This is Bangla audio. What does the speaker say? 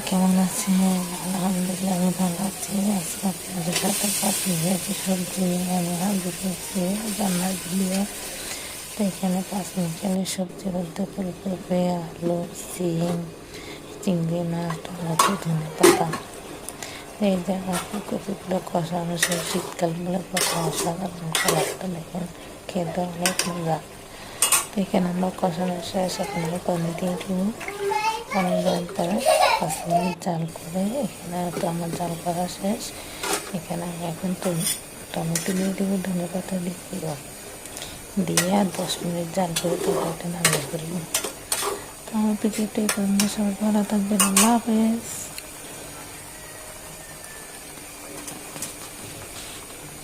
কেমন আছেন? আলহামদুলিল্লাহ আমি ভালো আছি। আজকে আপনাদের সাথে পাঁচমিনিটের সবজি আমি হাজির করছি রান্নার ভিডিও। তো এখানে 5 মিনিটের সবজি বলতে ফুলকপি, আলু, সিম, চিংড়ি মাছ, টমেটো, ধনে পাতা। এই জায়গায় ফুলকপিগুলো কষানো শেষ। শীতকালগুলো কত অসাধারণ কালারটা দেখেন, খেতে অনেক মজা। তো এখানে আমরা কষানো শেষ, আপনারা পানি দিয়ে দিব। পানি দেওয়ার পরে 5 মিনিট জাল করে এখানে তো আমার জাল করা শেষ। এখানে আমি এখন টমেটো দিয়ে দেবো, ধনে পাতা দিয়ে দিব, দিয়ে আর 10 মিনিট জাল করে তরকারিটা নামিয়ে ফেলবো। তো আমার ভিডিওটা এই পর্যন্ত, সবাই ভালো থাকবেন। আল্লাহ হাফেজ।